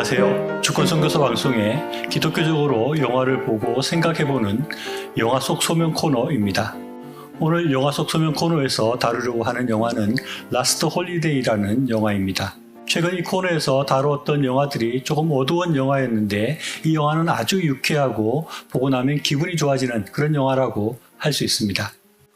안녕하세요. 주권선교사 방송에 기독교적으로 영화를 보고 생각해보는 영화 속 소명 코너입니다. 오늘 영화 속 소명 코너에서 다루려고 하는 영화는 라스트 홀리데이라는 영화입니다. 최근 이 코너에서 다루었던 영화들이 조금 어두운 영화였는데 이 영화는 아주 유쾌하고 보고 나면 기분이 좋아지는 그런 영화라고 할 수 있습니다.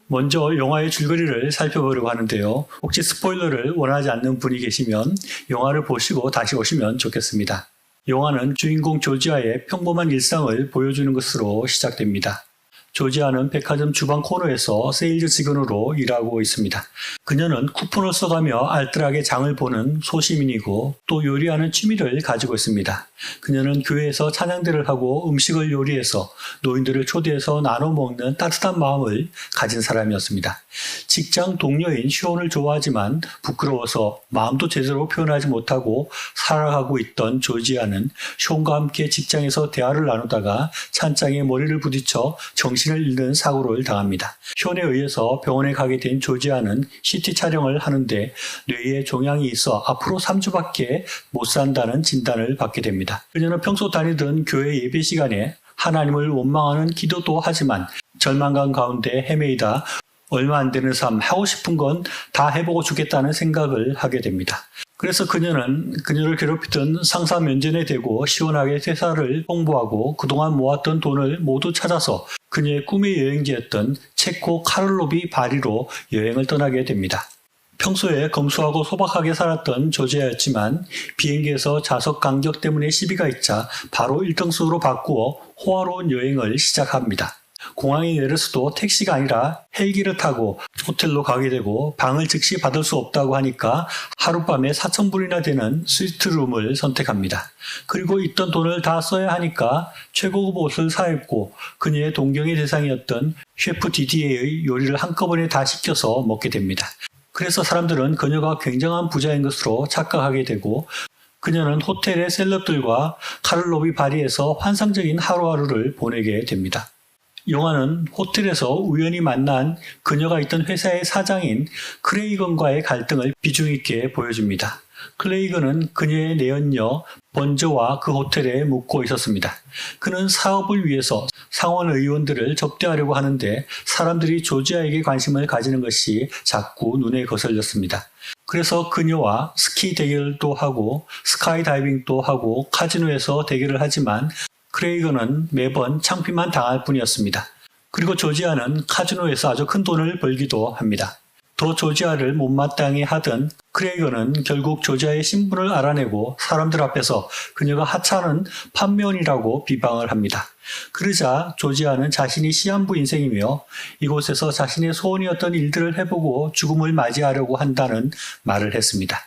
먼저 영화의 줄거리를 살펴보려고 하는데요. 혹시 스포일러를 원하지 않는 분이 계시면 영화를 보시고 다시 오시면 좋겠습니다. 영화는 주인공 조지아의 평범한 일상을 보여주는 것으로 시작됩니다. 조지아는 백화점 주방 코너에서 세일즈 직원으로 일하고 있습니다. 그녀는 쿠폰을 써가며 알뜰하게 장을 보는 소시민이고 또 요리하는 취미를 가지고 있습니다. 그녀는 교회에서 찬양대를 하고 음식을 요리해서 노인들을 초대해서 나눠 먹는 따뜻한 마음을 가진 사람이었습니다. 직장 동료인 시온을 좋아하지만 부끄러워서 마음도 제대로 표현하지 못하고 살아가고 있던 조지아는 시온과 함께 직장에서 대화를 나누다가 찬장에 머리를 부딪혀 정신을 잃는 사고를 당합니다. 시온에 의해서 병원에 가게 된 조지아는 CT 촬영을 하는데 뇌에 종양이 있어 앞으로 3주밖에 못 산다는 진단을 받게 됩니다. 그녀는 평소 다니던 교회 예배 시간에 하나님을 원망하는 기도도 하지만 절망감 가운데 헤매이다 얼마 안 되는 삶, 하고 싶은 건 다 해보고 죽겠다는 생각을 하게 됩니다. 그래서 그녀는 그녀를 괴롭히던 상사 면전에 대고 시원하게 퇴사를 홍보하고 그동안 모았던 돈을 모두 찾아서 그녀의 꿈의 여행지였던 체코 카를로비 바리로 여행을 떠나게 됩니다. 평소에 검소하고 소박하게 살았던 조지아였지만 비행기에서 좌석 간격 때문에 시비가 있자 바로 1등석으로 바꾸어 호화로운 여행을 시작합니다. 공항에 내려서도 택시가 아니라 헬기를 타고 호텔로 가게 되고 방을 즉시 받을 수 없다고 하니까 하룻밤에 4,000불이나 되는 스위트룸을 선택합니다. 그리고 있던 돈을 다 써야 하니까 최고급 옷을 사입고 그녀의 동경의 대상이었던 셰프 디디에의 요리를 한꺼번에 다 시켜서 먹게 됩니다. 그래서 사람들은 그녀가 굉장한 부자인 것으로 착각하게 되고 그녀는 호텔의 셀럽들과 카를로비 바리에서 환상적인 하루하루를 보내게 됩니다. 영화는 호텔에서 우연히 만난 그녀가 있던 회사의 사장인 크레이건과의 갈등을 비중 있게 보여줍니다. 크레이건은 그녀의 내연녀 번저와 그 호텔에 묵고 있었습니다. 그는 사업을 위해서 상원 의원들을 접대하려고 하는데 사람들이 조지아에게 관심을 가지는 것이 자꾸 눈에 거슬렸습니다. 그래서 그녀와 스키 대결도 하고 스카이다이빙도 하고 카지노에서 대결을 하지만 크레이건은 매번 창피만 당할 뿐이었습니다. 그리고 조지아는 카지노에서 아주 큰 돈을 벌기도 합니다. 더 조지아를 못마땅해 하던 크레이건은 결국 조지아의 신분을 알아내고 사람들 앞에서 그녀가 하찮은 판매원이라고 비방을 합니다. 그러자 조지아는 자신이 시한부 인생이며 이곳에서 자신의 소원이었던 일들을 해보고 죽음을 맞이하려고 한다는 말을 했습니다.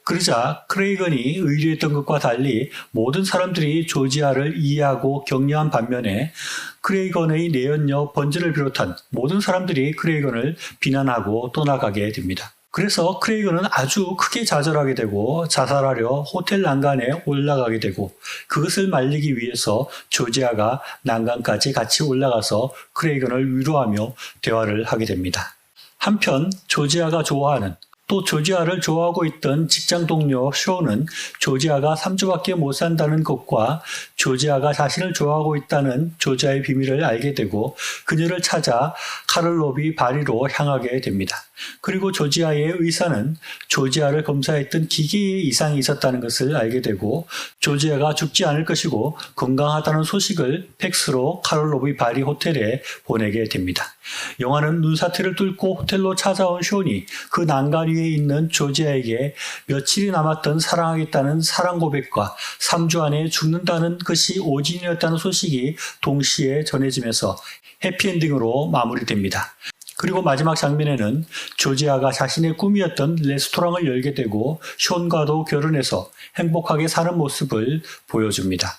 그러자 크레이건이 의뢰했던 것과 달리 모든 사람들이 조지아를 이해하고 격려한 반면에 크레이건의 내연녀 번즈를 비롯한 모든 사람들이 크레이건을 비난하고 떠나가게 됩니다. 그래서 크레이건은 아주 크게 좌절하게 되고 자살하려 호텔 난간에 올라가게 되고 그것을 말리기 위해서 조지아가 난간까지 같이 올라가서 크레이건을 위로하며 대화를 하게 됩니다. 한편 조지아가 좋아하는 또 조지아를 좋아하고 있던 직장 동료 쇼는 조지아가 3주밖에 못 산다는 것과 조지아가 자신을 좋아하고 있다는 조지아의 비밀을 알게 되고 그녀를 찾아 카를로비 바리로 향하게 됩니다. 그리고 조지아의 의사는 조지아를 검사했던 기계에 이상이 있었다는 것을 알게 되고 조지아가 죽지 않을 것이고 건강하다는 소식을 팩스로 카를로비 바리 호텔에 보내게 됩니다. 영화는 눈사태를 뚫고 호텔로 찾아온 쇼니 그 난간 위에 있는 조지아에게 며칠이 남았던 사랑하겠다는 사랑 고백과 3주 안에 죽는다는 것이 오진이었다는 소식이 동시에 전해지면서 해피엔딩으로 마무리됩니다. 그리고 마지막 장면에는 조지아가 자신의 꿈이었던 레스토랑을 열게 되고 션과도 결혼해서 행복하게 사는 모습을 보여줍니다.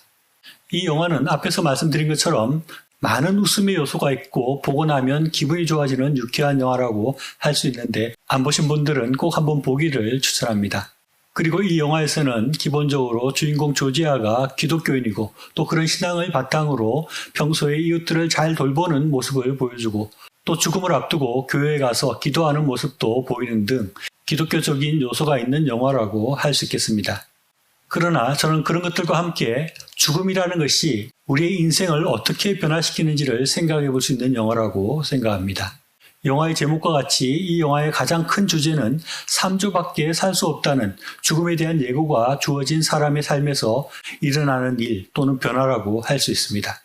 이 영화는 앞에서 말씀드린 것처럼 많은 웃음의 요소가 있고 보고 나면 기분이 좋아지는 유쾌한 영화라고 할 수 있는데 안 보신 분들은 꼭 한번 보기를 추천합니다. 그리고 이 영화에서는 기본적으로 주인공 조지아가 기독교인이고 또 그런 신앙을 바탕으로 평소에 이웃들을 잘 돌보는 모습을 보여주고 또 죽음을 앞두고 교회에 가서 기도하는 모습도 보이는 등 기독교적인 요소가 있는 영화라고 할 수 있겠습니다. 그러나 저는 그런 것들과 함께 죽음이라는 것이 우리의 인생을 어떻게 변화시키는지를 생각해 볼 수 있는 영화라고 생각합니다. 영화의 제목과 같이 이 영화의 가장 큰 주제는 3조밖에 살 수 없다는 죽음에 대한 예고가 주어진 사람의 삶에서 일어나는 일 또는 변화라고 할 수 있습니다.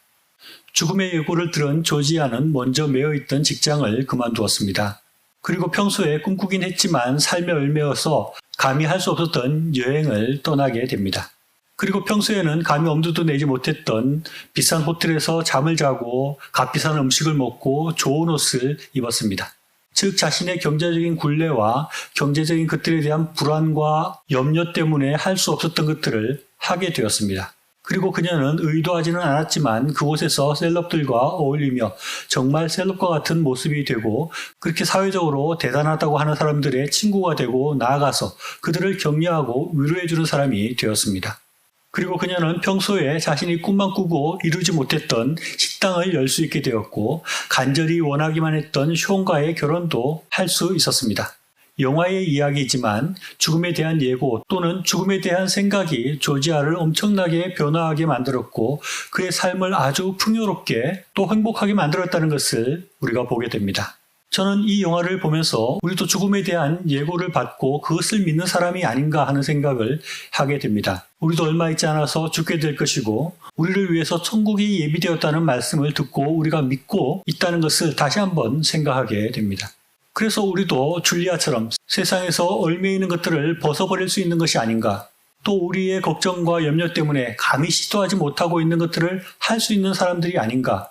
죽음의 예고를 들은 조지아는 먼저 매여 있던 직장을 그만두었습니다. 그리고 평소에 꿈꾸긴 했지만 삶에 얽매여서 감히 할 수 없었던 여행을 떠나게 됩니다. 그리고 평소에는 감히 엄두도 내지 못했던 비싼 호텔에서 잠을 자고 값비싼 음식을 먹고 좋은 옷을 입었습니다. 즉 자신의 경제적인 굴레와 경제적인 것들에 대한 불안과 염려 때문에 할 수 없었던 것들을 하게 되었습니다. 그리고 그녀는 의도하지는 않았지만 그곳에서 셀럽들과 어울리며 정말 셀럽과 같은 모습이 되고 그렇게 사회적으로 대단하다고 하는 사람들의 친구가 되고 나아가서 그들을 격려하고 위로해주는 사람이 되었습니다. 그리고 그녀는 평소에 자신이 꿈만 꾸고 이루지 못했던 식당을 열 수 있게 되었고 간절히 원하기만 했던 숀과의 결혼도 할 수 있었습니다. 영화의 이야기이지만 죽음에 대한 예고 또는 죽음에 대한 생각이 조지아를 엄청나게 변화하게 만들었고 그의 삶을 아주 풍요롭게 또 행복하게 만들었다는 것을 우리가 보게 됩니다. 저는 이 영화를 보면서 우리도 죽음에 대한 예고를 받고 그것을 믿는 사람이 아닌가 하는 생각을 하게 됩니다. 우리도 얼마 있지 않아서 죽게 될 것이고 우리를 위해서 천국이 예비되었다는 말씀을 듣고 우리가 믿고 있다는 것을 다시 한번 생각하게 됩니다. 그래서 우리도 줄리아처럼 세상에서 얽매여 있는 것들을 벗어버릴 수 있는 것이 아닌가, 또 우리의 걱정과 염려 때문에 감히 시도하지 못하고 있는 것들을 할 수 있는 사람들이 아닌가,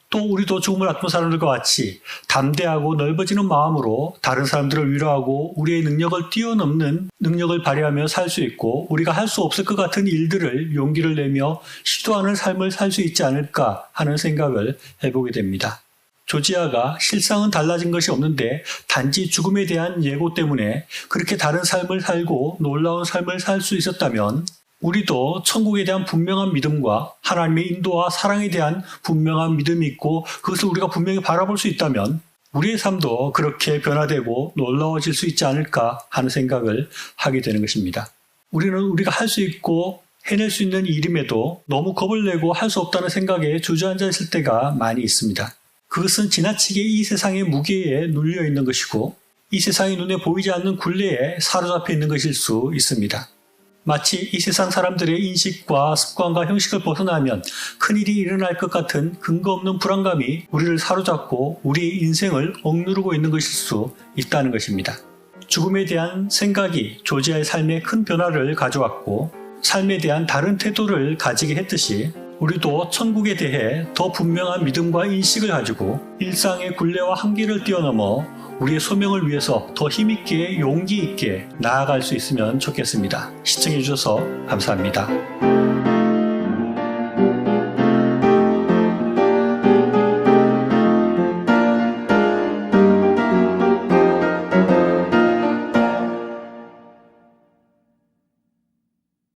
또 우리도 죽음을 앞둔 사람들과 같이 담대하고 넓어지는 마음으로 다른 사람들을 위로하고 우리의 능력을 뛰어넘는 능력을 발휘하며 살 수 있고 우리가 할 수 없을 것 같은 일들을 용기를 내며 시도하는 삶을 살 수 있지 않을까 하는 생각을 해보게 됩니다. 조지아가 실상은 달라진 것이 없는데 단지 죽음에 대한 예고 때문에 그렇게 다른 삶을 살고 놀라운 삶을 살 수 있었다면 우리도 천국에 대한 분명한 믿음과 하나님의 인도와 사랑에 대한 분명한 믿음이 있고 그것을 우리가 분명히 바라볼 수 있다면 우리의 삶도 그렇게 변화되고 놀라워질 수 있지 않을까 하는 생각을 하게 되는 것입니다. 우리는 우리가 할 수 있고 해낼 수 있는 일임에도 너무 겁을 내고 할 수 없다는 생각에 주저앉아 있을 때가 많이 있습니다. 그것은 지나치게 이 세상의 무게에 눌려 있는 것이고 이 세상이 눈에 보이지 않는 굴레에 사로잡혀 있는 것일 수 있습니다. 마치 이 세상 사람들의 인식과 습관과 형식을 벗어나면 큰일이 일어날 것 같은 근거 없는 불안감이 우리를 사로잡고 우리의 인생을 억누르고 있는 것일 수 있다는 것입니다. 죽음에 대한 생각이 조지아의 삶에 큰 변화를 가져왔고 삶에 대한 다른 태도를 가지게 했듯이 우리도 천국에 대해 더 분명한 믿음과 인식을 가지고 일상의 굴레와 한계를 뛰어넘어 우리의 소명을 위해서 더 힘있게 용기 있게 나아갈 수 있으면 좋겠습니다. 시청해 주셔서 감사합니다.